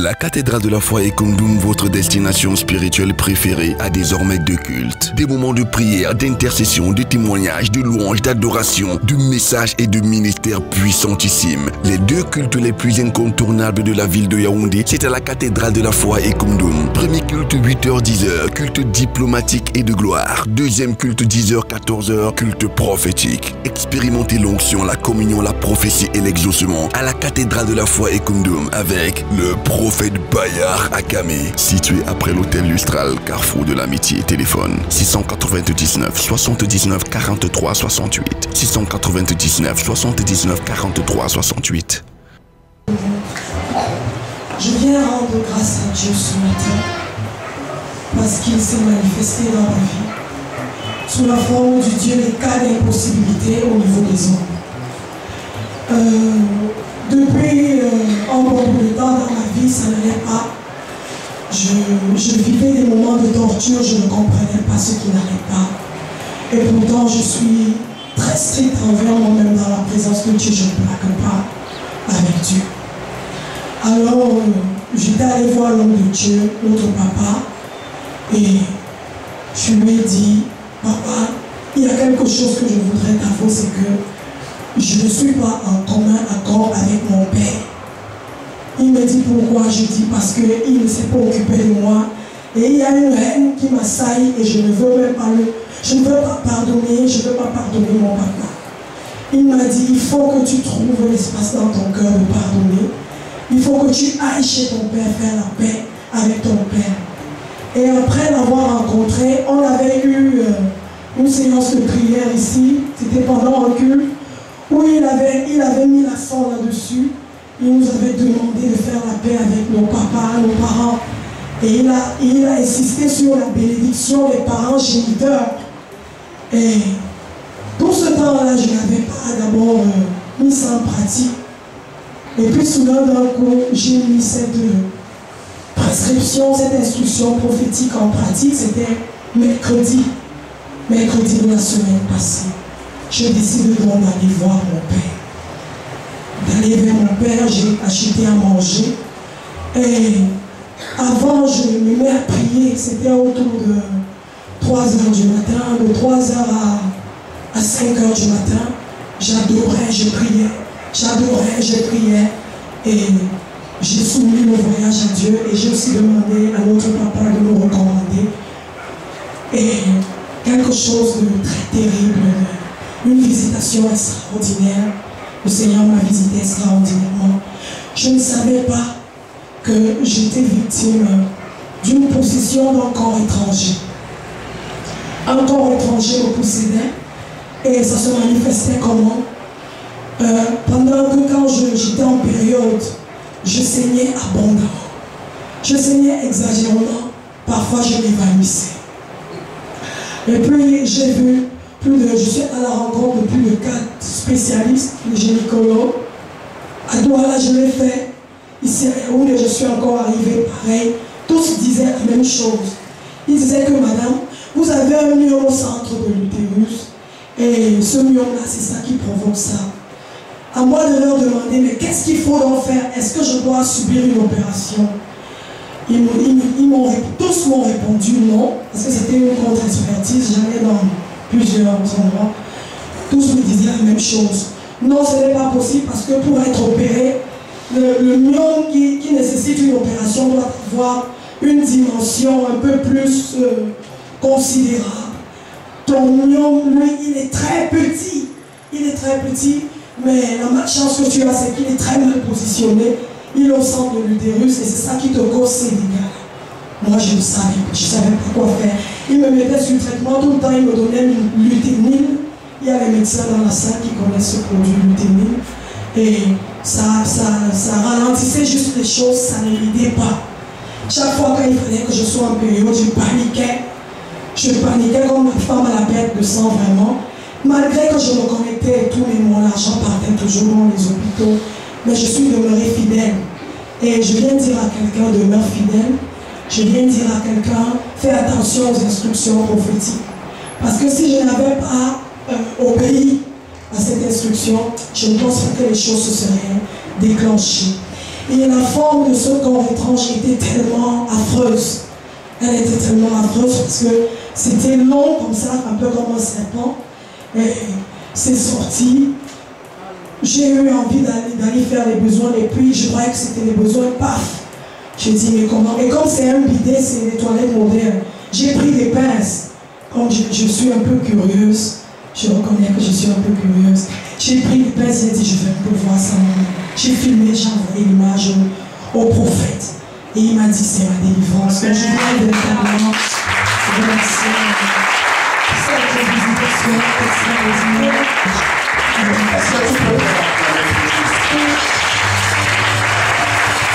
La cathédrale de la foi Ekundum, votre destination spirituelle préférée, a désormais deux cultes. Des moments de prière, d'intercession, de témoignage, de louange, d'adoration, de messages et de ministères puissantissimes. Les deux cultes les plus incontournables de la ville de Yaoundé, c'est à la cathédrale de la foi Ekundum. Premier culte 8h-10h, culte diplomatique et de gloire. Deuxième culte 10h-14h, culte prophétique. Expérimentez l'onction, la communion, la prophétie et l'exaucement à la cathédrale de la foi Ekundum avec le prophète Bayard Akamé, situé après l'hôtel Lustral, carrefour de l'amitié. Téléphone 699 79 43 68 699 79 43 68. Je viens rendre grâce à Dieu ce matin parce qu'il s'est manifesté dans ma vie sous la forme du Dieu des cas d'impossibilité au niveau des hommes. Depuis un bon bout de temps dans ma vie, ça n'allait pas. Je vivais des moments de torture, je ne comprenais pas ce qui n'allait pas. Et pourtant, je suis très stricte envers moi-même dans la présence de Dieu, je ne plaque pas avec Dieu. Alors, j'étais allée voir l'homme de Dieu, notre papa, et je lui ai dit, papa, il y a quelque chose que je voudrais t'avouer, c'est que je ne suis pas en commun accord avec mon père. Il me dit pourquoi. Je dis parce qu'il ne s'est pas occupé de moi. Et il y a une haine qui m'assaille et je ne veux même pas pardonner, je ne veux pas pardonner mon papa. Il m'a dit, il faut que tu trouves l'espace dans ton cœur de pardonner. Il faut que tu ailles chez ton père faire la paix avec ton père. Et après l'avoir rencontré, on avait eu une séance de prière ici, c'était pendant un culte, où il avait mis l'accent là-dessus. Il nous avait demandé de faire la paix avec nos papas, nos parents. Et il a insisté sur la bénédiction des parents géniteurs. Et tout ce temps-là, je n'avais pas d'abord mis ça en pratique. Et puis soudain d'un coup, j'ai mis cette prescription, cette instruction prophétique en pratique. C'était mercredi de la semaine passée. Je décide donc d'aller voir mon père. D'aller vers mon père, j'ai acheté à manger. Et avant, je me mets à prier. C'était autour de 3h du matin, de 3h à 5h du matin. J'adorais, je priais. J'adorais, je priais. Et j'ai soumis le voyage à Dieu. Et j'ai aussi demandé à notre papa de me recommander. Et quelque chose de très terrible, une visitation extraordinaire. Le Seigneur m'a visité extraordinairement. Je ne savais pas que j'étais victime d'une possession d'un corps étranger. Un corps étranger me possédait et ça se manifestait comment? Pendant que quand j'étais en période, je saignais abondamment. Je saignais exagérément. Parfois je m'évanouissais. Et puis j'ai vu je suis à la rencontre de plus de 4 spécialistes, de gynécologues. À Douala, je l'ai fait. Ici à Yaoundé, je suis encore arrivé pareil. Tous disaient la même chose. Ils disaient que madame, vous avez un myome au centre de l'utérus. Et ce myome-là, c'est ça qui provoque ça. À moi de leur demander, mais qu'est-ce qu'il faut donc faire? Est-ce que je dois subir une opération? Tous m'ont répondu non, parce que c'était une contre-expertise. J'allais dans plusieurs endroits. Tous me disaient la même chose. Non, ce n'est pas possible parce que pour être opéré, le myome qui nécessite une opération doit avoir une dimension un peu plus considérable. Ton myome, lui, il est très petit. Il est très petit, mais la malchance que tu as, c'est qu'il est très mal positionné. Il est au centre de l'utérus et c'est ça qui te cause ces dégâts. Moi, je ne savais pas quoi faire. Il me mettait sur le traitement tout le temps, il me donnait l'uténil. Il y a les médecins dans la salle qui connaissent ce produit, l'uténil. Et ça ralentissait juste les choses, ça ne m'aidait pas. Chaque fois qu'il fallait que je sois en période, je paniquais. Je paniquais comme ma femme à la perte de sang, vraiment. Malgré que je me connectais et tout, mais mon argent partait toujours dans les hôpitaux. Mais je suis demeurée fidèle. Et je viens dire à quelqu'un, demeure fidèle. Je viens dire à quelqu'un, fais attention aux instructions prophétiques. Parce que si je n'avais pas obéi à cette instruction, je ne pense pas que les choses se seraient déclenchées. Et la forme de ce corps étrange était tellement affreuse. Elle était tellement affreuse parce que c'était long comme ça, un peu comme un serpent. Et c'est sorti. J'ai eu envie d'aller faire les besoins et puis je croyais que c'était les besoins, paf. J'ai dit mais comment? Et comme c'est un bidet, c'est des toilettes modernes. J'ai pris des pinces. Comme je suis un peu curieuse, je reconnais que je suis un peu curieuse. J'ai pris les pinces et j'ai dit je vais un peu voir ça. J'ai filmé, j'ai envoyé l'image au prophète. Et il m'a dit c'est ma délivrance. Donc je voudrais véritablement remercier cette visitation extraordinaire.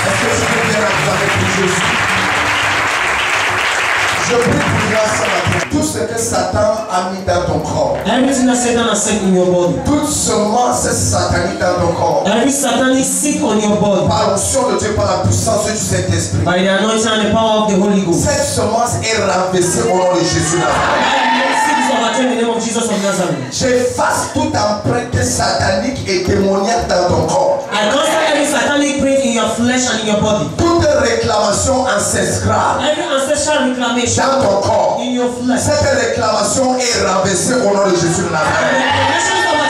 Est-ce que tu peux bien avec Jésus? Je prie pour grâce ce matin. Tout ce que Satan a mis dans ton corps, everything that Satan has set in your body, toute semence satanique dans ton corps, every satanic seed on your body, par l'onction de Dieu, par la puissance du Saint-Esprit, by the anointing and the power of the Holy Ghost, cette semence est renversée au nom de Jésus. in the name of Jesus of Nazareth. J'efface toute empreinte satanique et démoniaque dans ton corps. I cancel every satanic print in your flesh and in your body. Toute réclamation ancestrale Every ancestral reclamation dans ton corps, in your flesh. cette réclamation est renversée au nom de Jésus de Nazareth.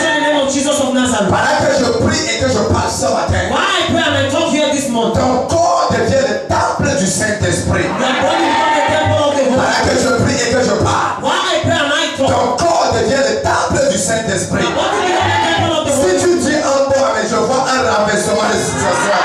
In the name of Jesus of Nazareth. Pendant que je prie et que je parle ce matin, Why I pray and I talk here this month? ton corps devient le temple du Saint-Esprit. Your body becomes the temple of the Holy Pendant que je prie et que je parle, Why I pray and I talk? ton corps devient le temple du Saint-Esprit. Your body becomes the temple of the Holy Si tu dis un mot, mais je vois un renversement de situation.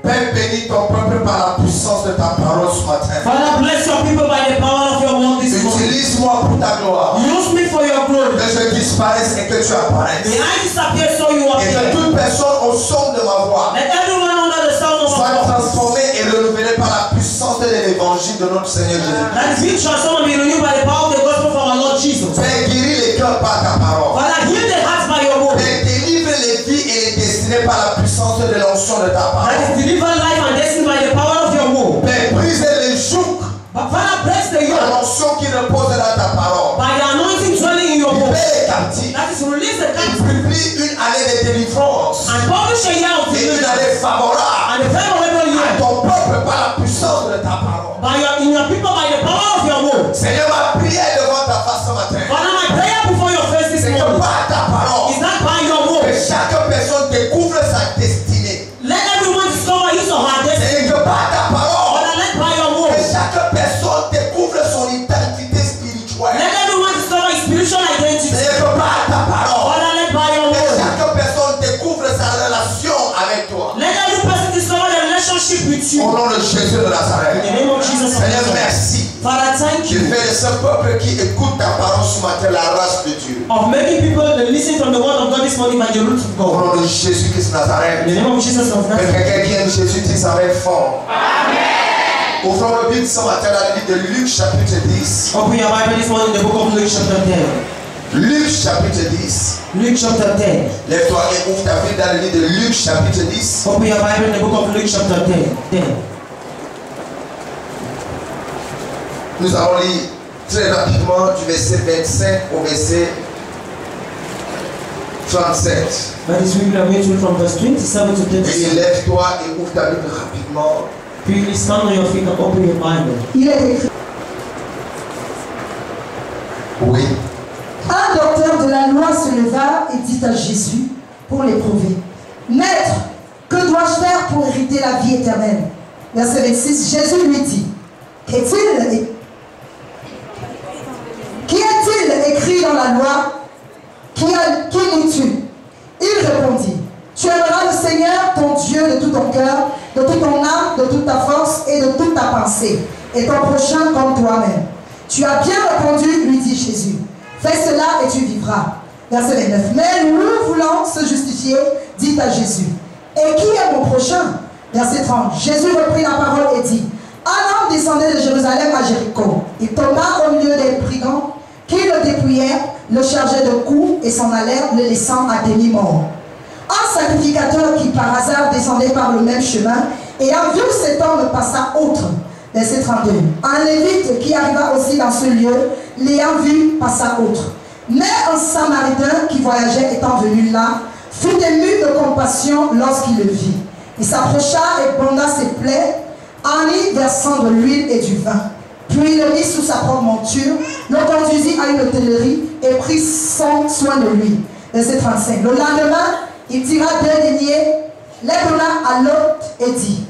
Père, bénis ton peuple par la puissance de ta parole ce matin. Father, bless your people by the power of your word this morning. Utilise-moi pour ta gloire. Use me for your glory. Que je disparaisse et que tu apparaisses. May I disappear so you Et que appear. toute personne au son de ma voix Let everyone under the sound of soit my voice. transformée et renouvelée par la puissance de l'évangile de notre Seigneur Jésus. That is be transformed and be renewed by the power of the gospel from our Lord Jesus. Père, guéris les cœurs par ta parole. Father, heal the hearts by your word. Père, délivre les vies et les destinées par la puissance de l'onction de ta parole. That is deliver life and destiny by the power of your word. Père, brise les jougs But Father, bless the par yoke l'onction qui repose dans ta parole. by the anointing dwelling in your word. Libère les captifs. That is release the Et captive publie une année de délivrance and publish a year of et une deliverance année favorable and a favorable à year ton peuple par la puissance de ta parole. by in your people by the power of your word. Seigneur, ma prière devant ta face ce matin, Father, my prayer before your face this c'est que morning par ta parole, is not by your que word. chaque personne découvre sa destinée. Let everyone discover his or her destiny. Et que par ta parole, Father, let by your que word. chaque personne découvre son identité spirituelle. Let everyone discover his spiritual identity. Et que par ta parole, Father, let by your que word. chaque personne découvre sa relation avec toi. Let every person discover the relationship with you. Au nom de Jésus de In the Nazareth. name of Jesus of Seigneur, Nazareth. merci. Father, thank Tu you fais de ce peuple qui écoute ta parole ce matin la race de Dieu. of making people listen from the word of God this morning by the roots of Au God. nom de Jésus-Christ de In the Nazareth. name of Jesus of Que Nazareth. quelqu'un qui aime Jésus dise avec fort. Amen. Ouvrons le Bible ce matin dans le livre de Luc chapitre 10. Open your Bible this morning in the book of Luke chapter 10. Luc chapitre 10. Luke chapter 10. Lève-toi et ouvre ta Bible dans le livre de Luc chapitre 10. Open your Bible in the book of Luke chapter 10. Nous allons lire très rapidement du verset 25 au verset 37. That is we are going to read from verse 27 to Et 37. lève-toi et ouvre ta Bible rapidement. Please stand on your feet and open your Bible. Il est écrit. Oui. Un docteur de la loi se leva et dit à Jésus pour l'éprouver: Maître, que dois-je faire pour hériter la vie éternelle? Verset 26, Jésus lui dit: Qu'y a-t-il écrit dans la loi? Qui lis-tu? Il répondit: Tu aimeras le Seigneur ton Dieu de tout ton cœur, de toute ton âme, de toute ta force et de toute ta pensée, et ton prochain comme toi-même. Tu as bien répondu, lui dit Jésus. Fais cela et tu vivras. Verset 29. Mais lui, voulant se justifier, dit à Jésus: Et qui est mon prochain? Verset 30. Jésus reprit la parole et dit: Un homme descendait de Jérusalem à Jéricho. Il tomba au milieu des brigands qui le dépouillèrent, le chargeaient de coups et s'en allèrent, le laissant à demi-mort. Un sacrificateur qui par hasard descendait par le même chemin, ayant vu cet homme passa outre. Verset 32. Un lévite qui arriva aussi dans ce lieu, l'ayant vu, passa outre. Mais un samaritain qui voyageait étant venu là, fut ému de compassion lorsqu'il le vit. Il s'approcha et banda ses plaies, en y versant de l'huile et du vin. Puis il le mit sous sa propre monture, le conduisit à une hôtellerie et prit soin de lui. Verset 35. Le lendemain, il tira 2 deniers, les donna à l'hôte et dit: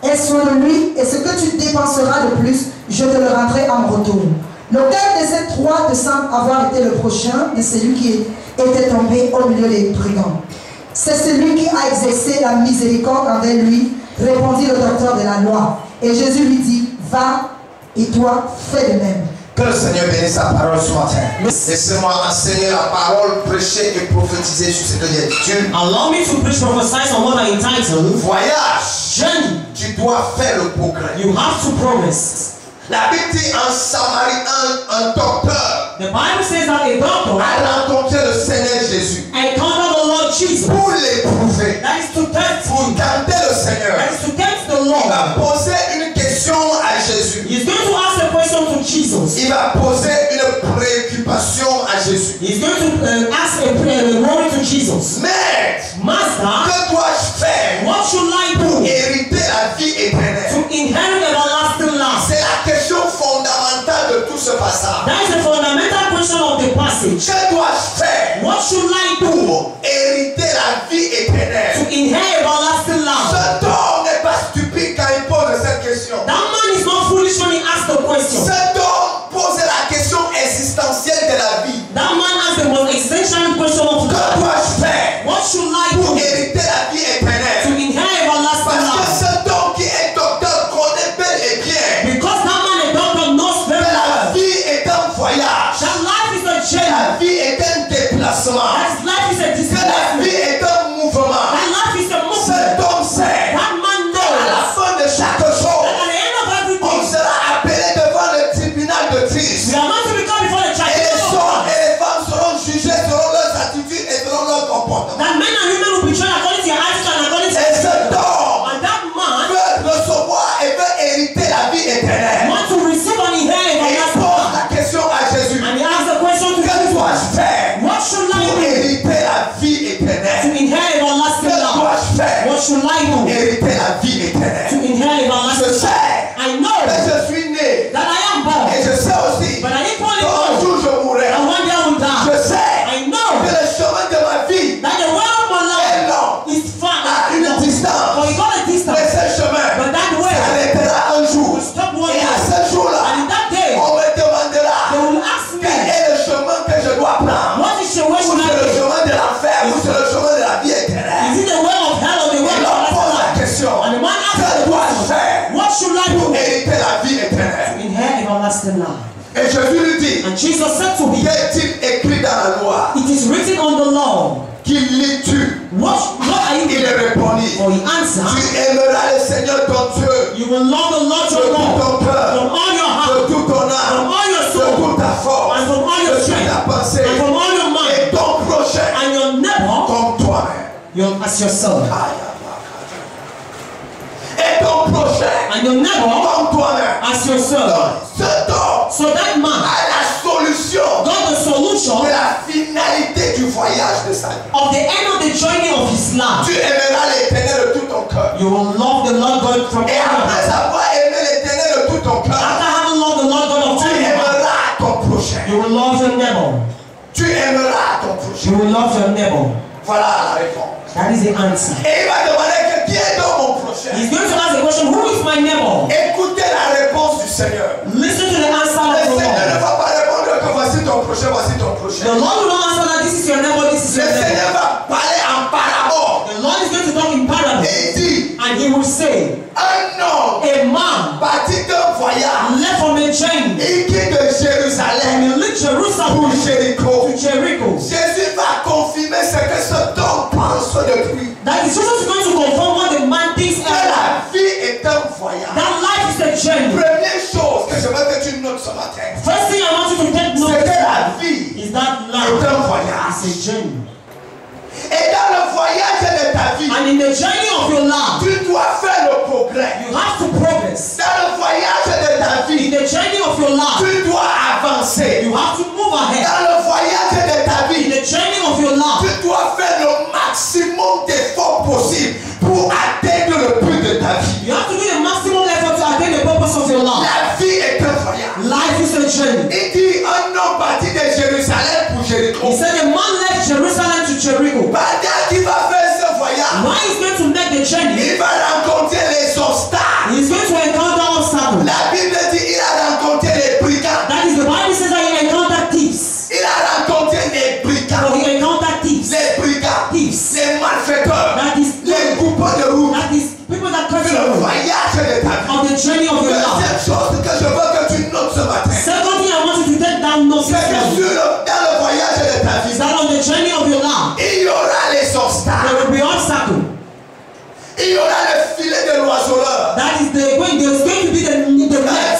aie soin de lui, et ce que tu dépenseras de plus, je te le rendrai en retour. Lequel de ces 3 te semble avoir été le prochain de celui qui était tombé au milieu des brigands? C'est celui qui a exercé la miséricorde envers lui, répondit le docteur de la loi. Et Jésus lui dit: va, et toi, fais de même. Que le Seigneur bénisse sa parole ce matin. Laissez-moi enseigner la parole, prêcher et prophétiser sur ce que j'ai dit. Allow me to preach, prophesy on what I entitled Voyage. Journey. Tu dois faire le progrès. You have to progress. La Bible dit en Samarie, un docteur The Bible says that a doctor a rencontré le Seigneur Jésus encountered the Lord Jesus. pour l'éprouver, That is to test pour him. tenter le Seigneur. That is to test the Il Lord. va poser une question à Jésus. He's going to ask a question to Jesus. Il va poser une préoccupation à Jésus. He's going to ask a worry to Jesus. Maître, Master, que dois-je faire what should I pour do hériter la vie éternelle? to inherit everlasting life? C'est la question fondamentale de tout ce passage. That is the fundamental question of the passage. Que dois-je faire What should I do pour hériter la vie to éternelle? inherit everlasting life? Cet homme n'est pas stupide quand il pose cette question. That man is not foolish when he asks the question. Cet homme pose la question existentielle de la vie. That man asks the most essential question of Que life. dois-je faire What should I pour do hériter la vie to éternelle? inherit everlasting Parce que life? cet homme qui est docteur connaît bel et bien Because that man, a doctor, knows que very la well vie est un voyage. that life is a La journey. vie est un déplacement. That life is a Que la displacement. vie est un mouvement. That life is a movement. Cet homme sait That man qu'à la knows fin de chaque chose, that at the end of on everything, sera appelé devant le tribunal de Christ. we are not to become before the Et les tribunal of hommes God. et les femmes seront jugés selon leurs attitudes et selon leur comportement. That men and women will be judged according to your attitude and according to Et cet homme and that man veut recevoir et veut hériter la vie éternelle. wants to receive and inherit Et il everlasting pose life. la question à Jésus. And he asks the question to Que Jesus. dois-je faire What should I pour do hériter la vie to éternelle? inherit everlasting Que life? dois-je faire What should I pour do hériter la vie to éternelle? inherit Je everlasting life? sais I know que je suis né that I am born, et je sais aussi but I equally qu'un know jour je mourrai. that one day I will Je die. sais I know que le chemin de ma vie that the way of my est life long, is far. à une For distance. you got a Mais distance, ce chemin but that way s'arrêtera un jour. will stop one Et day. à ce jour-là, And in that day, on me demandera they will ask me, quel est le chemin que je dois prendre. what is your way Ou should c'est I le take? chemin de l'enfer ou c'est le chemin de la vie éternelle. Is it the way of hell or the way Et of l'on pose la everlasting life? question, And the man asks que the dois-je question, faire what should I pour do hériter la vie to éternelle? inherit everlasting life? Et Jésus lui dit, And Jesus said to him, qu'est-il écrit dans la loi? it is written on the law. Qu'il lis-tu? What are you Il doing? répondit, For he answered, tu aimeras le Seigneur ton Dieu you will love the Lord de your tout God ton cœur, from all your de heart, toute ton âme, from all your de soul, toute ta force, and from all your de toute strength, ta pensée, and from all your mind, et ton prochain and your neighbor comme toi-même. as yourself. Et ton prochain And your neighbor comme toi-même. as yourself. Donc, cet homme So that man a la solution got the solution de la finalité du voyage de sa vie. of the end of the journey of his life. Tu aimeras l'éternel de tout ton cœur. You will love the Lord God from all Et your après heart. avoir aimé l'éternel de tout ton After cœur, having loved the Lord God of tu all your heart, aimeras ton prochain. you will love your neighbor. Tu aimeras ton prochain. You will love your neighbor. Voilà la réponse. That is the answer. Et il va demander que qui est donc mon prochain? He's going to ask the question, who is my neighbor? Écoutez la réponse du Seigneur. Listen to the answer Le of the Seigneur ne Lord. va pas répondre que voici ton prochain, voici ton The prochain. Lord will not answer that this is your neighbor, this is Le your neighbor. Seigneur va parler en parabole. The Lord is going to talk in parables. Et il dit, And he will say, un homme a man parti d'un voyage, left from a journey il quitte and Jérusalem he left Jerusalem pour Jéricho. to Jericho. Jésus va confirmer ce que cet homme pense depuis. That is Jesus going to confirm what the man thinks Que earlier. la vie est un voyage. That life is a journey. Première chose que je veux que tu notes ce matin, First thing I want you to take c'est note que la vie is that est life un is voyage. a journey. Et dans le voyage ta vie, And in the journey of your life, tu dois faire le progrès. you have to progress. Dans le voyage de ta In vie, the journey of your life, tu dois avancer. you have to move ahead. Dans le voyage de ta In vie, the journey of your life, tu dois faire le maximum d'efforts possible pour atteindre le but de ta vie. you have to do the maximum effort to attain the purpose of your life. La vie est un voyage. Life is a journey. Il dit un homme parti de Jérusalem pour Jéricho. He said a man left Jerusalem to Jericho. Pendant qu'il va faire ce voyage, Why he's going to make the journey? il va rencontrer les obstacles. He's going to encounter obstacles. La Bible dit il a rencontré les brigands. That is the Bible says that he encountered thieves. Il a rencontré les So brigands. he encountered thieves. Les brigands. Thieves. Les malfaiteurs. That is Les coupeurs de route. That is people that cut Le your road. voyage de ta vie. On the journey of your life. Deuxième chose que je veux que tu notes ce matin, Second thing I want you to take down notes c'est que dans le voyage de ta vie, is that on the journey of your life, il y aura les there obstacles. will be obstacles. Il y aura le filet de l'oiseleur. That is there's going to be the Dans net.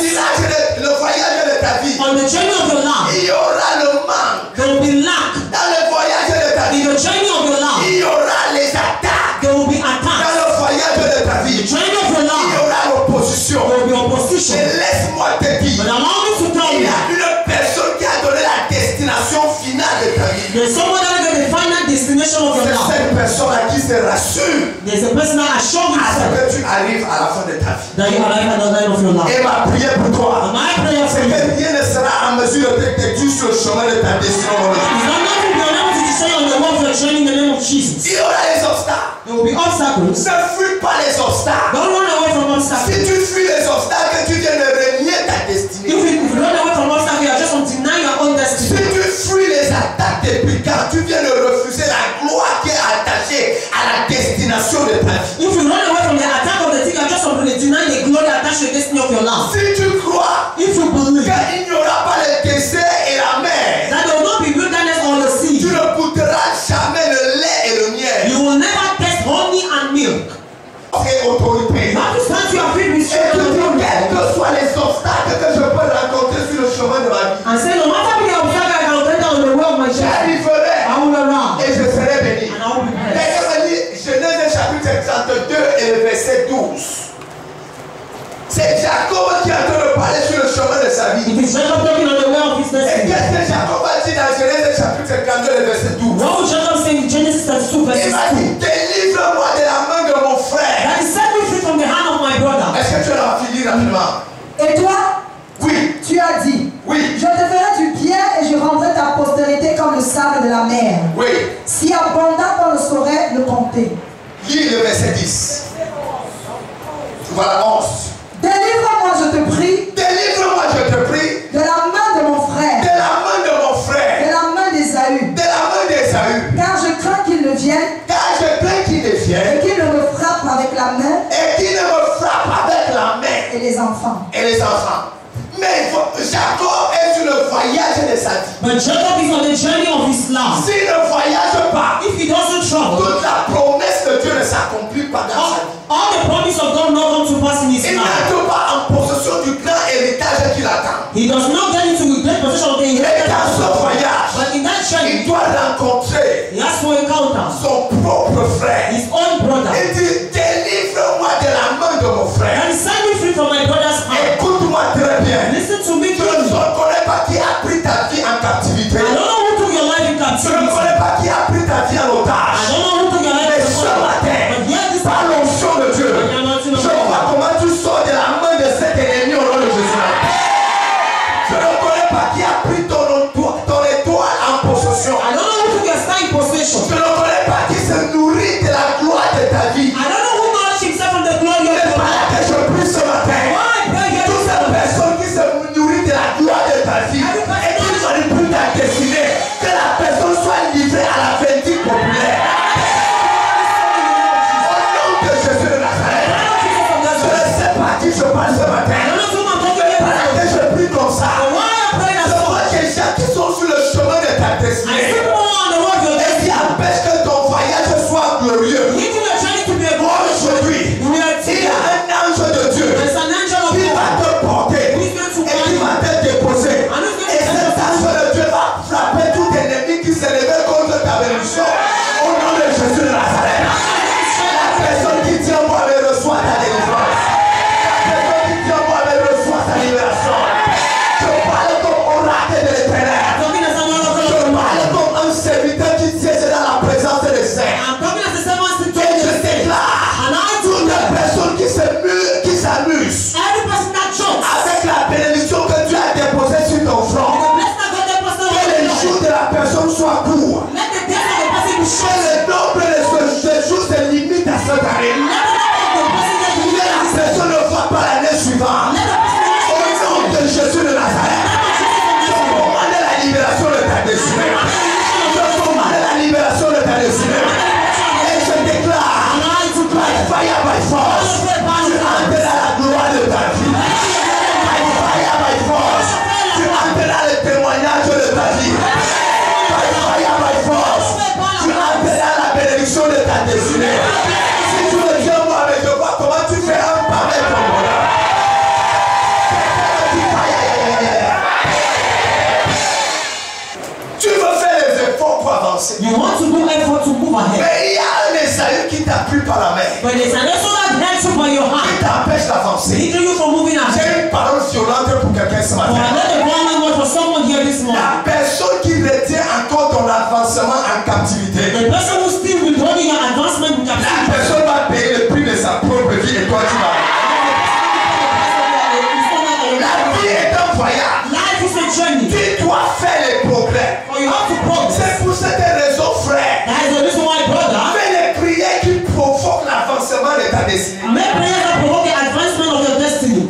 le voyage de ta vie, On the journey of your life, il y aura le manque. there will be lack. Dans le voyage de ta vie, In the journey of your life, il y aura les attaques. there will be Dans attacks. le voyage de ta The vie, journey of your il y life, aura l'opposition. there will be opposition. Et laisse-moi te But dire, allow me to tell il y you, a une personne qui a donné la destination finale de ta vie. there's someone that will get the final destination of your C'est life. cette personne à qui se rassure There's a person that assures à ce you que tu arrives à la fin de ta vie. that you arrive at the end of your life. Et ma prière pour toi, And my prayer for c'est you que rien ne sera en mesure de te déduire sur le chemin de ta destination. is that nothing will be able to say on the way of your journey in the name of Jesus. Il y aura les obstacles. There will be obstacles. Ne fuis pas les obstacles. Don't run away from obstacles. Si tu fuis les obstacles, tu viens de renier ta destinée. If you run away from obstacles, you are just denying your own Si destiny. tu fuis les attaques des brigands, tu viens de refuser la gloire qui est attachée à la destination de ta vie. If you run away from the attack of the thing, you are just denying the glory attached to the destiny of your life. Si tu crois If you believe qu'il n'y aura pas le désert et la mer, that there will not be wilderness or the sea, tu ne goûteras jamais le lait et le miel. you will never taste honey and milk. Et autorité. You have to stand to your feet with Et strength and quels authority. que soient les obstacles que je peux rencontrer sur le chemin de ma vie, And say, no matter the obstacle I can encounter on the way of my journey, j'arriverai I will arise et je serai béni. and I will be blessed. Quelqu'un me dit, Genèse chapitre 32 et le verset 12. C'est Jacob qui est en train de parler sur le chemin de sa vie. It is Jacob talking on the way of his Et destiny. qu'est-ce que Jacob a dit dans Genèse chapitre 52 et le verset 12? What would Jacob say in Genesis 32 verse Il 2? m'a dit, délivre-moi de la main de mon frère. That is set me free from the hand of my brother. Est-ce que tu as fini rapidement? Et toi, Oui, tu as dit, oui, je te ferai du bien et je rendrai ta postérité comme le sable de la mer. oui. Si abondant qu'on ne saurait le compter. Lis le verset 10. Voilà 11. Délivre-moi, je te prie, Délivre-moi, je te prie, de la main de mon de frère, la main de mon de frère, la main d'Ésaü, de la main d'Ésaü, car je crains qu'il ne vienne car je crains qu'il et devienne qu'il ne me frappe avec la main et qu'il ne me frappe avec la main et les enfants. et les enfants. Mais Jacob est sur le voyage de sa vie. But Jacob is on the journey of his life. S'il ne voyage pas, If he doesn't travel, toute la promesse de Dieu ne s'accomplit pas dans sa vie. all the promise of God will not come to pass in his Il life. n'entre pas en possession du grand héritage qui l'attend. He does not get into the great position of the Et dans inheritance. ce voyage, But in that il journey, doit rencontrer he has to encounter son propre frère. his own brother. Il dit, délivre-moi de la main de mon frère. And set me free from my brother's hand. Écoute-moi très bien. Listen to me Je ne clearly. connais pas qui a pris ta vie en captivité. I don't know who took your life in Je ne captivity. connais pas qui a pris ta vie en I otage. don't know who took your life Mais in ce captivity. matin, But here this par l'onction de Dieu, je vois comment tu sors de la main de cet ennemi au nom de Jésus. Je ne connais pas qui a pris ton étoile en possession. I don't know who took your star in possession. Je ne connais pas qui se nourrit de la gloire de ta vie. I don't know who nourished himself from the glory of C'est God. pas là que je prie ce matin. Why pray here Toutes this ces morning? personnes qui se nourrissent de la gloire de ta vie et qui manipulent ta destinée, que la personne soit livrée à la vindicte populaire. Au nom de Jésus de Nazareth. Je ne sais pas à qui je parle ce matin. I don't know who I'm talking C'est pas là about. que je prie comme ça. Why I pray that Je so vois much? des gens qui sont sur le chemin de ta I destinée see people on the road of your et qui destiny. empêchent que ton voyage soit glorieux. Making your journey to be a You want to do effort to move ahead. Mais il y a un Esaü qui t'appuie par la main. But there's an also that helps you by your Qui hand. t'empêche d'avancer. Hindering you from moving ahead. J'ai une parole violente pour quelqu'un ce For matin. another warning word for someone here this morning. La personne qui retient encore ton avancement en captivité. The person who still withholding your advancement in La captivity. personne va payer le prix de sa propre vie et toi tu vas. La vie est un voyage. Life is a journey. Tu dois faire les progrès. For you have to progress. C'est pour cette raison, frère. That is the reason why, brother. Fais les prières qui provoquent l'avancement de ta destinée. Make prayers that provoke the advancement of your destiny.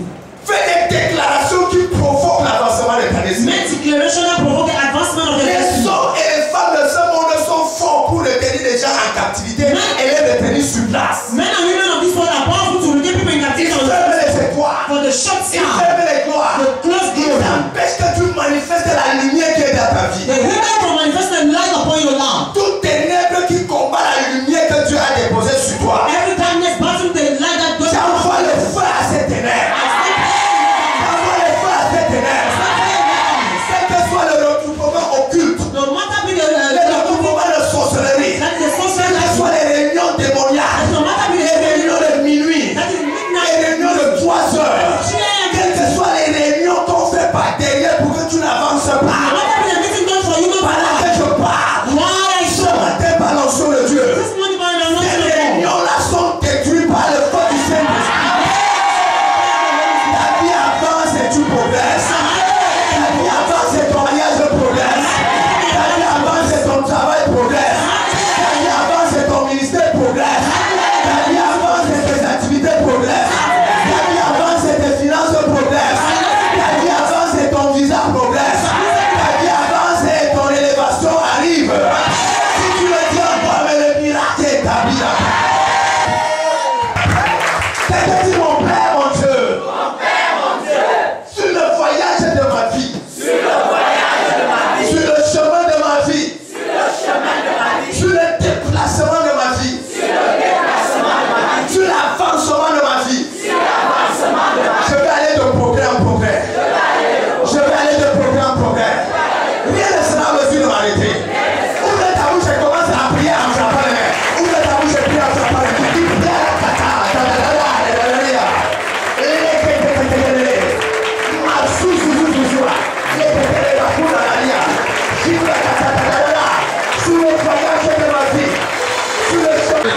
Fais les déclarations qui provoquent l'avancement de ta destinée. Make declaration that provoke the advancement of your Les destiny. hommes et les femmes de ce monde sont forts pour retenir les gens en captivité et les retenir sur place. Men and women of this world are powerful to retain people in Ils captivity ferment les étoiles. for the short Ils time. ferment les gloires. The close Ils glory. empêchent que tu manifestes la lumière qui est dans ta vie. The women will manifest the light upon your lamp. Toutes ténèbres qui combattent la lumière que Dieu a déposée sur toi. Every darkness battle the light that goes J'envoie le feu à ces ténèbres. J'envoie le feu à ces ténèbres. Quel que soit le regroupement occulte, no matter be le regroupement de sorcellerie, that is the quelles social que soient les réunions démoniaques, no matter be les the réunions de minuit, that is les midnight. réunions de 3 heures, quelles que soient les réunions qu'on fait par derrière pour que tu n'avances No pas. matter be the meeting done for you, no Pendant matter que je parle, why I ce saw matin par l'onction de Dieu, this morning by the ces anointing of God. réunions-là sont détruites par le feu du Saint-Esprit. Ta vie avance et tu progresses. Ta vie avance et ton mariage progresse. Ta vie avance et ton travail progresse. Ta vie avance et ton ministère progresse. Ta vie avance et tes activités progressent. Ta vie avance et tes finances progressent. Ta vie avance et ton visa progresse. Ta vie avance et ton élévation arrive. Si tu le dis encore, mais le miracle est établi là. Quelqu'un dit mon Père, mon Dieu. Sur le voyage de ma vie. Sur le chemin de ma vie. Sur le déplacement de ma vie. Sur l'avancement de ma vie. Je vais aller de progrès en progrès. Je vais aller de progrès en progrès. Rien ne sera en mesure de m'arrêter. Ouvre ta bouche et commence à prier en frappant les mains. Ouvre ta bouche et prie en frappant les mains. Dis, Père, sur le voyage de ma vie, sur le chemin de ma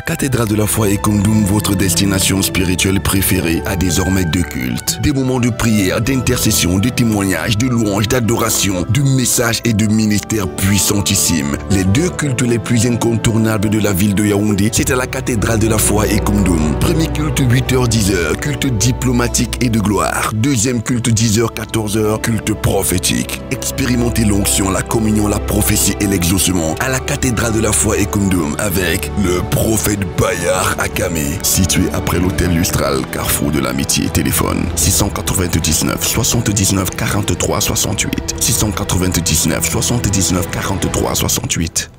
cathédrale de la foi et Kundum, votre destination spirituelle préférée, a désormais deux cultes. Des moments de prière, d'intercession, de témoignage, de louange, d'adoration, de messages et de ministères puissantissimes. Les deux cultes les plus incontournables de la ville de Yaoundé, c'est à la cathédrale de la foi et Kundum. Premier culte 8h-10h, culte diplomatique et de gloire. Deuxième culte 10h-14h, culte prophétique. Expérimentez l'onction, la communion, la prophétie et l'exaucement à la cathédrale de la foi et Kundum avec le prophète Bayar Akame, situé après l'hôtel Lustral, carrefour de l'amitié. Téléphone 699 79 43 68 699 79 43 68.